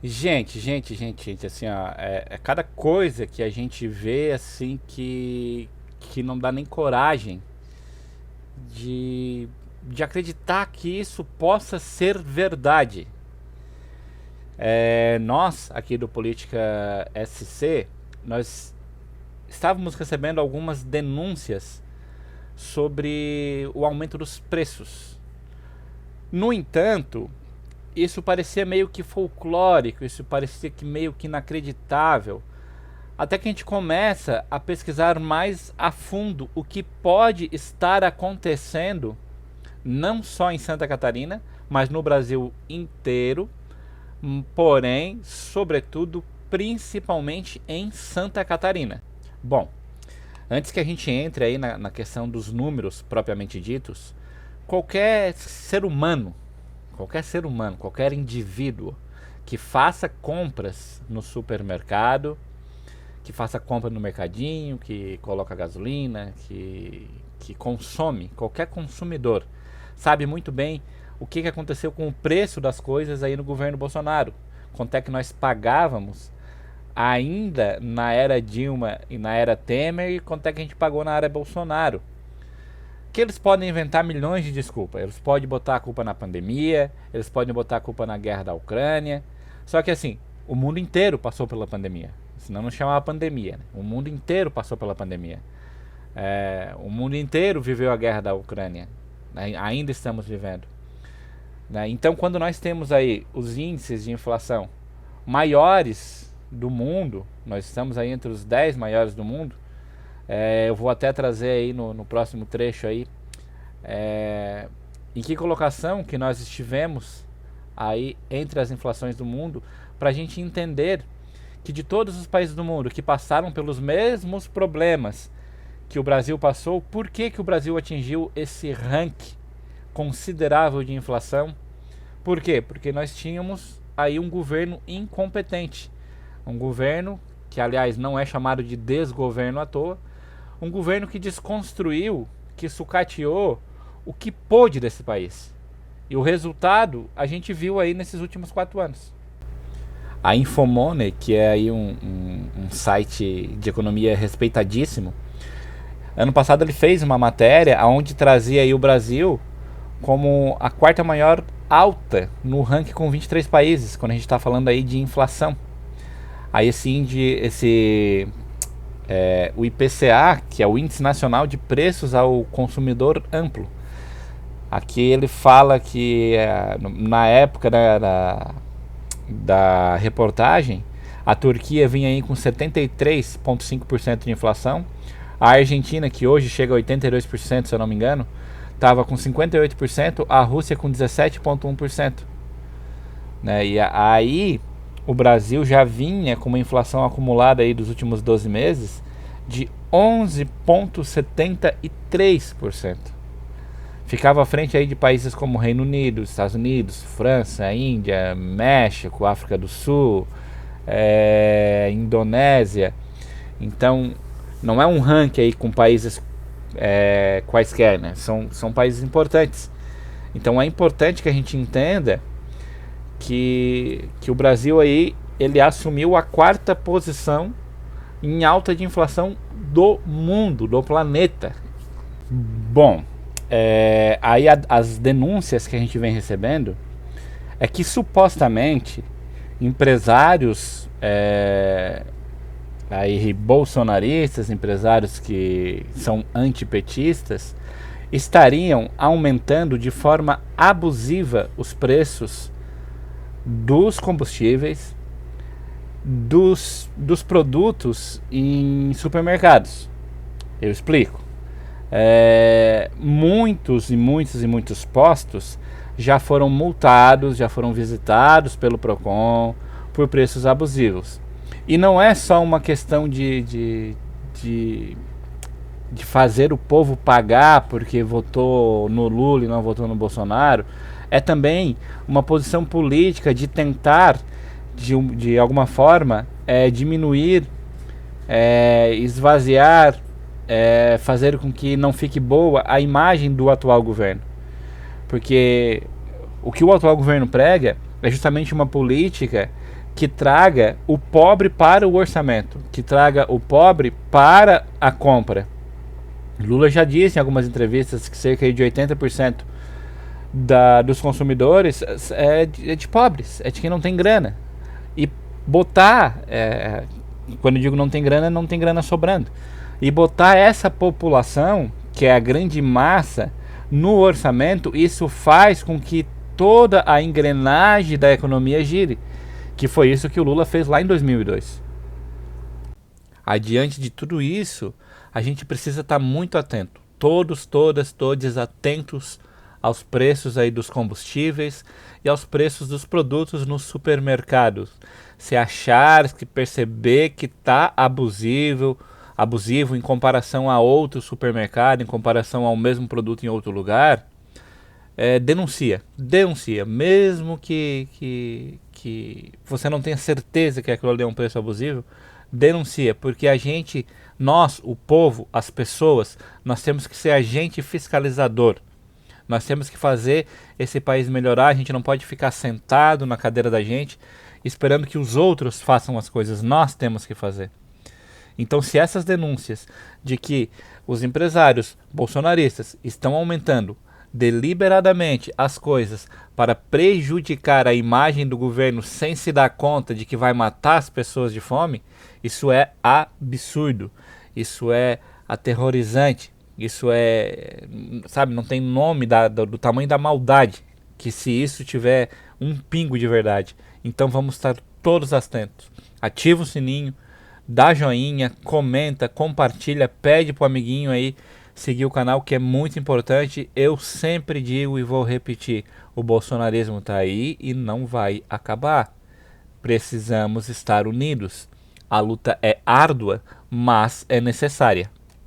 Gente, assim, ó, é cada coisa que a gente vê, assim, que não dá nem coragem de, de acreditar que isso possa ser verdade. Nós, aqui do Política SC, nós estávamos recebendo algumas denúncias sobre o aumento dos preços. No entanto, isso parecia meio que folclórico, isso parecia que meio que inacreditável. Até que a gente começa a pesquisar mais a fundo o que pode estar acontecendo, não só em Santa Catarina, mas no Brasil inteiro, porém, sobretudo, principalmente em Santa Catarina. Bom, antes que a gente entre aí na questão dos números propriamente ditos, qualquer ser humano, qualquer indivíduo que faça compras no supermercado, que faça compra no mercadinho, que coloca gasolina, que consome, qualquer consumidor, sabe muito bem o que aconteceu com o preço das coisas aí no governo Bolsonaro. Quanto é que nós pagávamos ainda na era Dilma e na era Temer e quanto é que a gente pagou na era Bolsonaro. Que eles podem inventar milhões de desculpas. Eles podem botar a culpa na pandemia, eles podem botar a culpa na guerra da Ucrânia. Só que assim, o mundo inteiro passou pela pandemia. Senão não chamava pandemia. Né? O mundo inteiro passou pela pandemia. O mundo inteiro viveu a guerra da Ucrânia. Ainda estamos vivendo. Né? Então, quando nós temos aí os índices de inflação maiores do mundo, nós estamos aí entre os 10 maiores do mundo. Eu vou até trazer aí no próximo trecho aí em que colocação que nós estivemos aí entre as inflações do mundo, para a gente entender que de todos os países do mundo que passaram pelos mesmos problemas que o Brasil passou, por que o Brasil atingiu esse ranking considerável de inflação? Por quê? Porque nós tínhamos aí um governo incompetente, um governo que aliás não é chamado de desgoverno à toa, um governo que desconstruiu, que sucateou o que pôde desse país. E o resultado a gente viu aí nesses últimos 4 anos. A Infomoney, que é aí um site de economia respeitadíssimo, ano passado ele fez uma matéria onde trazia aí o Brasil como a quarta maior alta no ranking com 23 países, quando a gente está falando aí de inflação. Aí o IPCA, que é o Índice Nacional de Preços ao Consumidor Amplo. Aqui ele fala que na época da reportagem, a Turquia vinha aí com 73,5% de inflação. A Argentina, que hoje chega a 82%, se eu não me engano, estava com 58%, a Rússia com 17,1%. Né? E aí o Brasil já vinha com uma inflação acumulada aí dos últimos 12 meses de 11,73%. Ficava à frente aí de países como Reino Unido, Estados Unidos, França, Índia, México, África do Sul, Indonésia. Então, não é um ranking aí com países quaisquer, né? São países importantes. Então, é importante que a gente entenda que o Brasil aí ele assumiu a 4ª posição em alta de inflação do mundo, do planeta. Bom, aí as denúncias que a gente vem recebendo é que supostamente empresários aí bolsonaristas, empresários que são antipetistas, estariam aumentando de forma abusiva os preços dos combustíveis, dos produtos em supermercados. Eu explico. Muitos postos já foram multados, já foram visitados pelo Procon por preços abusivos. E não é só uma questão de fazer o povo pagar porque votou no Lula e não votou no Bolsonaro. É também uma posição política de tentar, de alguma forma, diminuir, esvaziar, fazer com que não fique boa a imagem do atual governo. Porque o que o atual governo prega é justamente uma política que traga o pobre para o orçamento, que traga o pobre para a compra. Lula já disse em algumas entrevistas que cerca de 80% dos consumidores é de pobres, é de quem não tem grana. E botar, quando eu digo não tem grana sobrando. E botar essa população, que é a grande massa, no orçamento, isso faz com que toda a engrenagem da economia gire. Que foi isso que o Lula fez lá em 2002. Adiante de tudo isso, a gente precisa estar muito atento. Todos, todas, todos atentos aos preços aí dos combustíveis e aos preços dos produtos nos supermercados. Se achar, que perceber que está abusivo em comparação a outro supermercado, em comparação ao mesmo produto em outro lugar, denuncia, mesmo que você não tenha certeza que aquilo ali é um preço abusivo, denuncia, porque nós, o povo, as pessoas, nós temos que ser agente fiscalizador. Nós temos que fazer esse país melhorar. A gente não pode ficar sentado na cadeira da gente esperando que os outros façam as coisas. Nós temos que fazer. Então, se essas denúncias de que os empresários bolsonaristas estão aumentando deliberadamente as coisas para prejudicar a imagem do governo sem se dar conta de que vai matar as pessoas de fome, isso é absurdo, isso é aterrorizante, isso sabe, não tem nome do tamanho da maldade que se isso tiver um pingo de verdade. Então vamos estar todos atentos. Ativa o sininho, dá joinha, comenta, compartilha, pede pro amiguinho aí seguir o canal, que é muito importante. Eu sempre digo e vou repetir, o bolsonarismo tá aí e não vai acabar. Precisamos estar unidos. A luta é árdua, mas é necessária.